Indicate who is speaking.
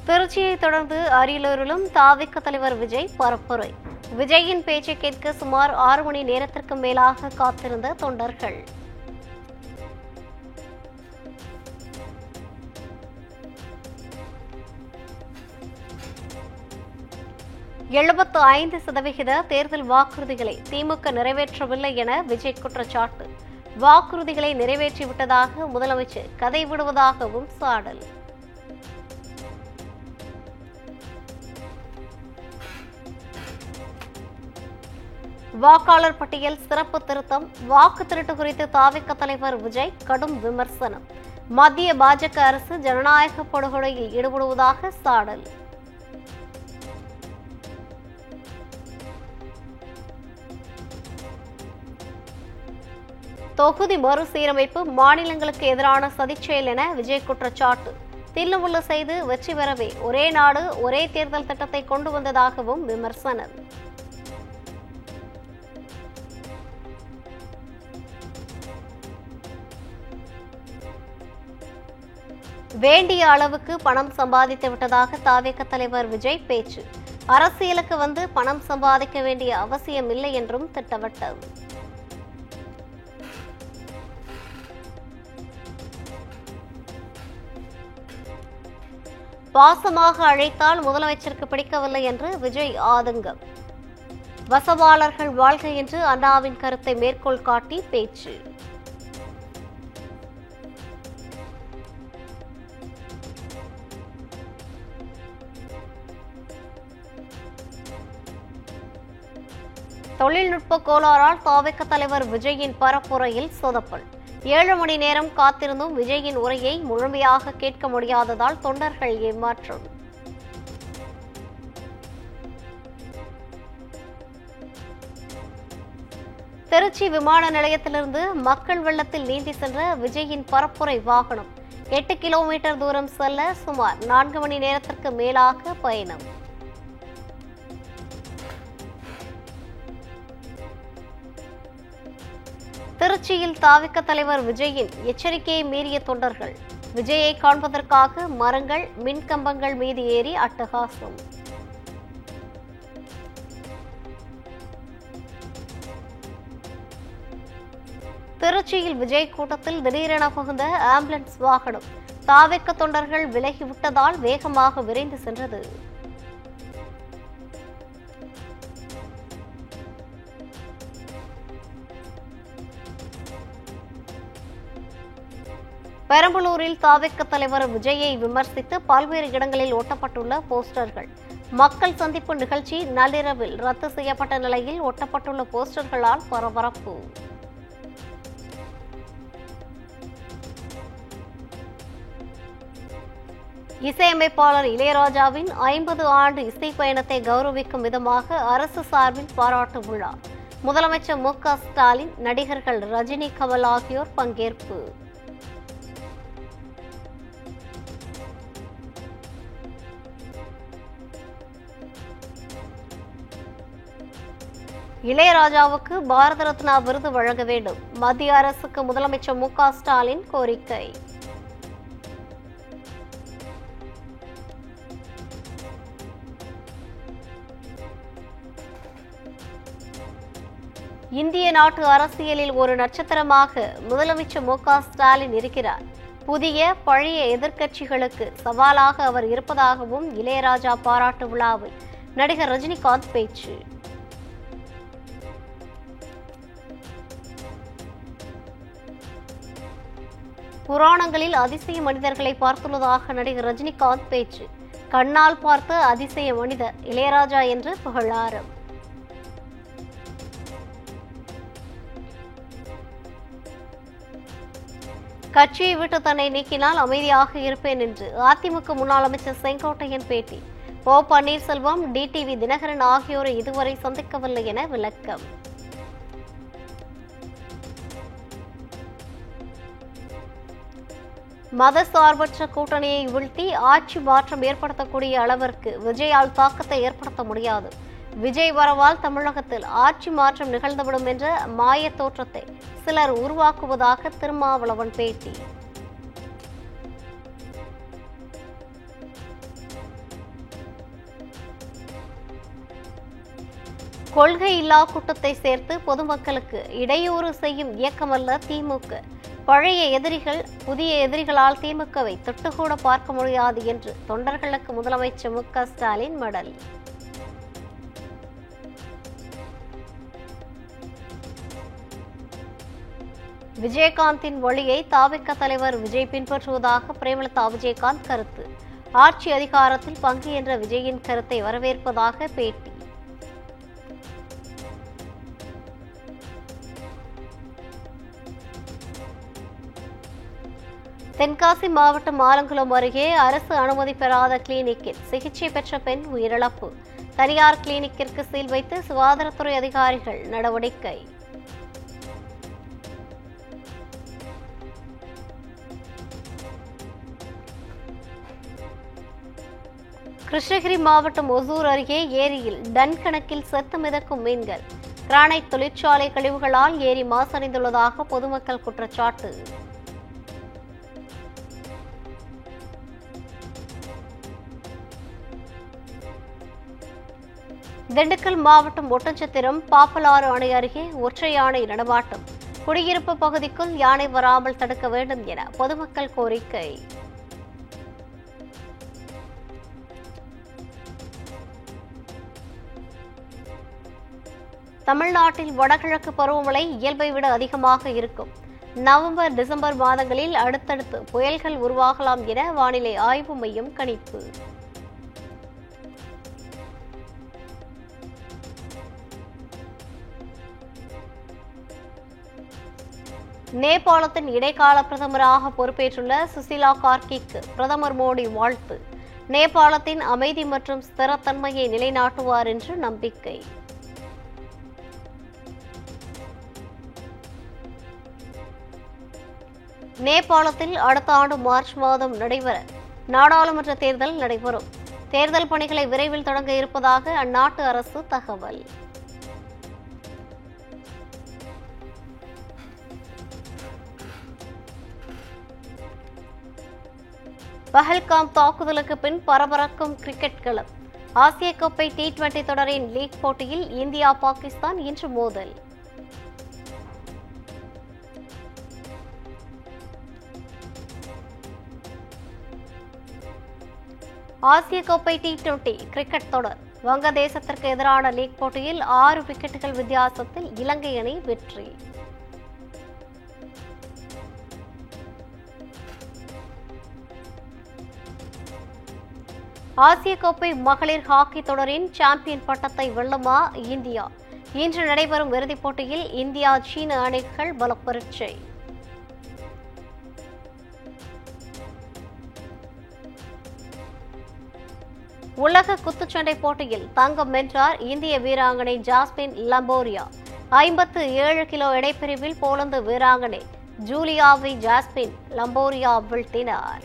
Speaker 1: திருச்சியை தொடர்ந்து அரியலூரிலும் தாவிக தலைவர் விஜய் பரப்புரை. விஜயின் பேச்சை கேட்க சுமார் 6 மணி நேரத்திற்கு மேலாக காத்திருந்த தொண்டர்கள். எழுபத்து 5% தேர்தல் வாக்குறுதிகளை திமுக நிறைவேற்றவில்லை என விஜய் குற்றச்சாட்டு. வாக்குறுதிகளை நிறைவேற்றிவிட்டதாக முதலமைச்சர் கதை விடுவதாகவும் சாடல். வாக்காளர் பட்டியல் சிறப்பு திருத்தம், வாக்கு திருட்டு குறித்து தாவிக தலைவர் விஜய் கடும் விமர்சனம். மத்திய பாஜக அரசு ஜனநாயக படுகொலையில் ஈடுபடுவதாக சாடல். தொகுதி மறுசீரமைப்பு மாநிலங்களுக்கு எதிரான சதிச்செயல் என விஜய் குற்றச்சாட்டு. தில்லுமுள்ளு செய்து வெற்றி பெறவே ஒரே நாடு ஒரே தேர்தல் திட்டத்தை கொண்டு வந்ததாகவும் விமர்சனம். வேண்டிய அளவுக்கு பணம் சம்பாதித்து விட்டதாக தாவேக தலைவர் விஜய் பேச்சு. அரசியலுக்கு வந்து பணம் சம்பாதிக்க வேண்டிய அவசியம் இல்லை என்றும் திட்டவட்டம். பாசமாக அழைத்தால் முதலமைச்சருக்கு பிடிக்கவில்லை என்று விஜய் ஆதங்கம். வசவாளர்கள் வாழ்க்கை என்று அண்ணாவின் கருத்தை மேற்கோள் காட்டி பேச்சு. தொழில்நுட்ப கோளாறால் தாவேக தலைவர் விஜயின் பரப்புரையில் சொதப்பல். 7 மணி நேரம் காத்திருந்தும் விஜயின் உரையை முழுமையாக கேட்க முடியாததால் தொண்டர்கள் ஏமாற்றம். திருச்சி விமான நிலையத்திலிருந்து மக்கள் வெள்ளத்தில் நீந்தி சென்ற விஜயின் பரப்புரை வாகனம் 8 கிலோமீட்டர் தூரம் செல்ல சுமார் 4 மணி நேரத்திற்கு மேலாக பயணம். திருச்சியில் தாவிக தலைவர் விஜயின் எச்சரிக்கையை மீறிய தொண்டர்கள். விஜயை காண்பதற்காக மரங்கள், மின்கம்பங்கள் மீது ஏறி அட்டகாசம். திருச்சியில் விஜய் கூட்டத்தில் திடீரென புகுந்த ஆம்புலன்ஸ் வாகனம் தாவிக தொண்டர்கள் விலகிவிட்டதால் வேகமாக விரைந்து சென்றது. பெரம்பலூரில் தாவேக தலைவர் விஜயை விமர்சித்து பல்வேறு இடங்களில் ஒட்டப்பட்டுள்ள போஸ்டர்கள். மக்கள் சந்திப்பு நிகழ்ச்சி நள்ளிரவில் ரத்து செய்யப்பட்ட நிலையில் ஒட்டப்பட்டுள்ள போஸ்டர்களால் பரபரப்பு. இசையமைப்பாளர் இளையராஜாவின் 50 ஆண்டு இசை பயணத்தை கௌரவிக்கும் விதமாக அரசு சார்பில் பாராட்டு விழா. முதலமைச்சர் மு.க. ஸ்டாலின், நடிகர்கள் ரஜினி, கமல் ஆகியோர் பங்கேற்பு. இளையராஜாவுக்கு பாரத ரத்னா விருது வழங்க வேண்டும். மத்திய அரசுக்கு முதலமைச்சர் மு.க. ஸ்டாலின் கோரிக்கை. இந்திய நாட்டு அரசியலில் ஒரு நட்சத்திரமாக முதலமைச்சர் மு.க. ஸ்டாலின் இருக்கிறார். புதிய பழைய எதிர்க்கட்சிகளுக்கு சவாலாக அவர் இருப்பதாகவும் இளையராஜா பாராட்டு விழாவில் நடிகர் ரஜினிகாந்த் பேச்சு. புராணங்களில் அதிசய மனிதர்களை பார்த்துள்ளதாக நடிகர் ரஜினிகாந்த் பேச்சு. கண்ணால் பார்த்த அதிசய மனிதர் இளையராஜா என்று புகழாரம். கட்சியை விட்டு தன்னை நீக்கினால் அமைதியாக இருப்பேன் என்று அதிமுக முன்னாள் அமைச்சர் செங்கோட்டையன் பேட்டி. ஓ பன்னீர்செல்வம், டிடிவி தினகரன் ஆகியோரை இதுவரை சந்திக்கவில்லை என விளக்கம். மதசார்பற்ற கூட்டணியை வீழ்த்தி ஆட்சி மாற்றம் ஏற்படுத்தக்கூடிய அளவிற்கு விஜயால் தாக்கத்தை ஏற்படுத்த முடியாது. விஜய் வரவால் தமிழகத்தில் ஆட்சி மாற்றம் நிகழ்ந்துவிடும் என்ற மாய தோற்றத்தை சிலர் உருவாக்குவதாக திருமாவளவன் பேட்டி. கொள்கை இல்லா கூட்டத்தை சேர்த்து பொதுமக்களுக்கு இடையூறு செய்யும் இயக்கமல்ல திமுக. பழைய எதிரிகள் புதிய எதிரிகளால் திமுகவை தொட்டுக்கூட பார்க்க முடியாது என்று தொண்டர்களுக்கு முதலமைச்சர் மு.க. ஸ்டாலின் மடல். விஜயகாந்தின் வழியை தாவிக தலைவர் விஜய் பின்பற்றுவதாக பிரேமலதா விஜயகாந்த் கருத்து. ஆட்சி அதிகாரத்தில் பங்கு என்ற விஜயின் கருத்தை வரவேற்பதாக பேட்டி. தென்காசி மாவட்டம் ஆலங்குளம் அருகே அரசு அனுமதி பெறாத கிளினிக்கில் சிகிச்சை பெற்ற பெண் உயிரிழப்பு. தனியார் கிளினிக்கிற்கு சீல் வைத்து சுகாதாரத்துறை அதிகாரிகள் நடவடிக்கை. கிருஷ்ணகிரி மாவட்டம் ஒசூர் அருகே ஏரியில் டன் கணக்கில் செத்து மிதக்கும் மீன்கள். கிரானைட் தொழிற்சாலை கழிவுகளால் ஏரி மாசடைந்துள்ளதாக பொதுமக்கள் குற்றச்சாட்டு. திண்டுக்கல் மாவட்டம் ஒட்டன்சத்திரம் பாப்பலாறு அணை அருகே ஒற்றை யானை நடமாட்டம். குடியிருப்பு பகுதிக்குள் யானை வராமல் தடுக்க வேண்டும் என பொதுமக்கள் கோரிக்கை. தமிழ்நாட்டில் வடகிழக்கு பருவமழை இயல்பை விட அதிகமாக இருக்கும். நவம்பர் டிசம்பர் மாதங்களில் அடுத்தடுத்து புயல்கள் உருவாகலாம் என வானிலை ஆய்வு மையம் கணிப்பு. நேபாளத்தின் இடைக்கால பிரதமராக பொறுப்பேற்றுள்ள சுசிலா கார்கிக்கு பிரதமர் மோடி வாழ்த்து. நேபாளத்தின் அமைதி மற்றும் ஸ்திரத்தன்மையை நிலைநாட்டுவார் என்று நம்பிக்கை. நேபாளத்தில் அடுத்த ஆண்டு மார்ச் மாதம் நடைபெற நாடாளுமன்ற தேர்தல் நடைபெறும். தேர்தல் பணிகளை விரைவில் தொடங்க இருப்பதாக அந்நாட்டு அரசு தகவல். பஹல்காம் தாக்குதலுக்கு பின் பரபரக்கும் கிரிக்கெட் களம். ஆசிய கோப்பை T20 தொடரின் லீக் போட்டியில் இந்தியா பாகிஸ்தான் இன்று மோதல். ஆசிய கோப்பை T20 கிரிக்கெட் தொடர். வங்கதேசத்திற்கு எதிரான லீக் போட்டியில் 6 விக்கெட்டுகள் வித்தியாசத்தில் இலங்கை அணி வெற்றி. ஆசிய கோப்பை மகளிர் ஹாக்கி தொடரின் சாம்பியன் பட்டத்தை வெல்லுமா இந்தியா? இன்று நடைபெறும் இறுதிப் போட்டியில் இந்தியா சீன அணிகள் பலப்பரீட்சை. உலக குத்துச்சண்டை போட்டியில் தங்கம் வென்றார் இந்திய வீராங்கனை ஜாஸ்மின் லம்போரியா. 57 கிலோ எடைப்பிரிவில் போலந்து வீராங்கனை ஜூலியாவை ஜாஸ்மின் லம்போரியா வீழ்த்தினார்.